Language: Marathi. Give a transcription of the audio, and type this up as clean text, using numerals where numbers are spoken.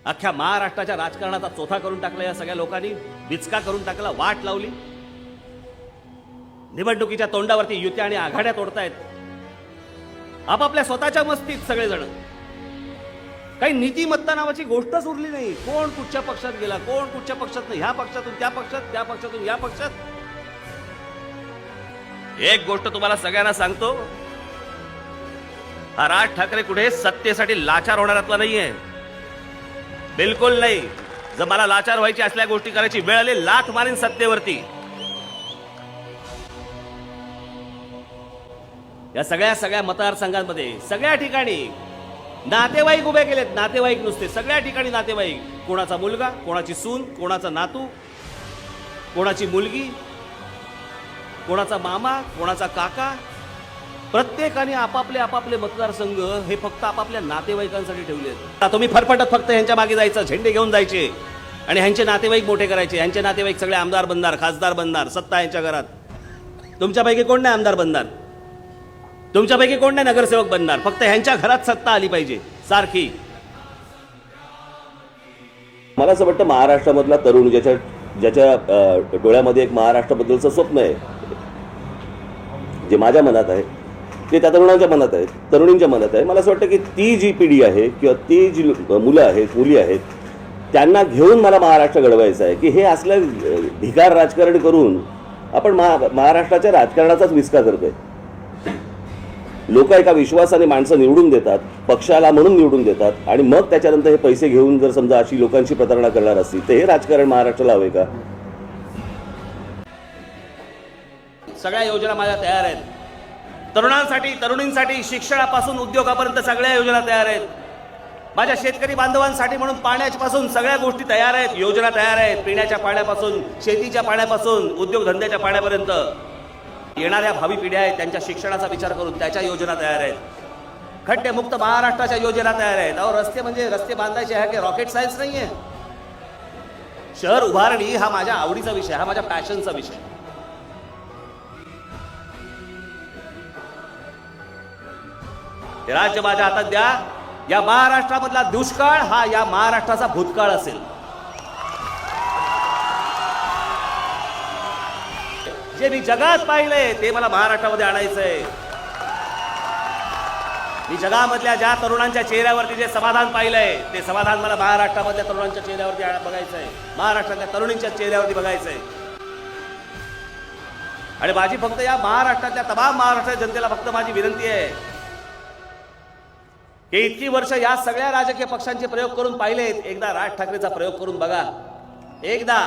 अख्ख्या महाराष्ट्राच्या राजकारणाचा चोथा करून टाकला या सगळ्या लोकांनी, विचका करून टाकला, वाट लावली. निवडणुकीच्या तोंडावरती युत्या आणि आघाड्या तोडतायत आपापल्या स्वतःच्या मस्तीत सगळेजण. काही नीतिमत्ता नावाची गोष्टच उरली नाही. कोण कुठच्या पक्षात गेला, कोण कुठच्या पक्षात नाही, ह्या पक्षातून त्या पक्षात, त्या पक्षातून या पक्षात. एक गोष्ट तुम्हाला सगळ्यांना सांगतो, हा राज ठाकरे कुठे सत्तेसाठी लाचार होणारातला नाहीये, बिलकुल नाही. जर मला लाचार व्हायची असल्या गोष्टी करायची वेळ आली, लाथ मारीन सत्तेवरती. या सगळ्या मतदारसंघांमध्ये सगळ्या ठिकाणी नातेवाईक उभे केलेत. नातेवाईक नुसते, सगळ्या ठिकाणी नातेवाईक. कोणाचा मुलगा, कोणाची सून, कोणाचा नातू, कोणाची मुलगी, कोणाचा मामा, कोणाचा काका. प्रत्येकाने आपापले मतदारसंघ हे फक्त आपापल्या नातेवाईकांसाठी ठेवले आहेत. तुम्ही फरफटत फक्त ह्यांच्या मागे जायचं, झेंडे घेऊन जायचे आणि ह्यांचे नातेवाईक मोठे करायचे. ह्यांचे नातेवाईक सगळे आमदार बनणार, खासदार बनणार, सत्ता यांच्या घरात. तुमच्यापैकी कोण नाही आमदार बनणार, तुमच्यापैकी कोण नाही नगरसेवक बनणार. फक्त ह्यांच्या घरात सत्ता आली पाहिजे सारखी. मला असं वाटतं महाराष्ट्रामधला तरुण ज्याच्या डोळ्यामध्ये एक महाराष्ट्राबद्दलचं स्वप्न आहे, जे माझ्या मनात आहे ते त्या तरुणांच्या मनात आहे, तरुणींच्या मनात आहे. मला असं वाटतं की ती जी पिढी आहे किंवा ती जी मुलं आहेत, मुली आहेत, त्यांना घेऊन मला महाराष्ट्र घडवायचा आहे. की हे असलं भिकार राजकारण करून आपण महाराष्ट्राच्या राजकारणाचाच विस्कार करतोय. लोक एका विश्वासाने माणसं निवडून देतात, पक्षाला म्हणून निवडून देतात, आणि मग त्याच्यानंतर हे पैसे घेऊन जर समजा अशी लोकांची प्रतारणा करणार असतील तर हे राजकारण महाराष्ट्राला हवे का? सगळ्या योजना माझ्या तयार आहेत. तरुणांसाठी, तरुणींसाठी, शिक्षणापासून उद्योगापर्यंत सगळ्या योजना तयार आहेत. माझ्या शेतकरी बांधवांसाठी म्हणून पाण्यापासून सगळ्या गोष्टी तयार आहेत, योजना तयार आहेत. पिण्याच्या पाण्यापासून, शेतीच्या पाण्यापासून, उद्योगधंद्याच्या पाण्यापर्यंत. येणाऱ्या भावी पिढ्या आहेत, त्यांच्या शिक्षणाचा विचार करून त्याच्या योजना तयार आहेत. खड्डेमुक्त महाराष्ट्राच्या योजना तयार आहेत. अहो, रस्ते म्हणजे रस्ते बांधायचे आहे की रॉकेट सायन्स नाहीये. शहर उभारणी हा माझ्या आवडीचा विषय, हा माझ्या पॅशनचा विषय. हे राज्य माझ्या हातात द्या. या महाराष्ट्रामधला दुष्काळ हा या महाराष्ट्राचा भूतकाळ असेल. जे मी जगात पाहिलंय ते मला महाराष्ट्रामध्ये आणायचंय. मी जगामधल्या ज्या तरुणांच्या चेहऱ्यावरती जे समाधान पाहिलंय ते समाधान मला महाराष्ट्रामधल्या तरुणांच्या चेहऱ्यावरती बघायचंय, महाराष्ट्रातल्या तरुणींच्या चेहऱ्यावरती बघायचंय. आणि माझी फक्त या महाराष्ट्रातल्या तमाम महाराष्ट्राच्या जनतेला फक्त माझी विनंती आहे की इतकी वर्ष या सगळ्या राजकीय पक्षांचे प्रयोग करून पाहिलेत, एकदा राज ठाकरेचा प्रयोग करून बघा. एकदा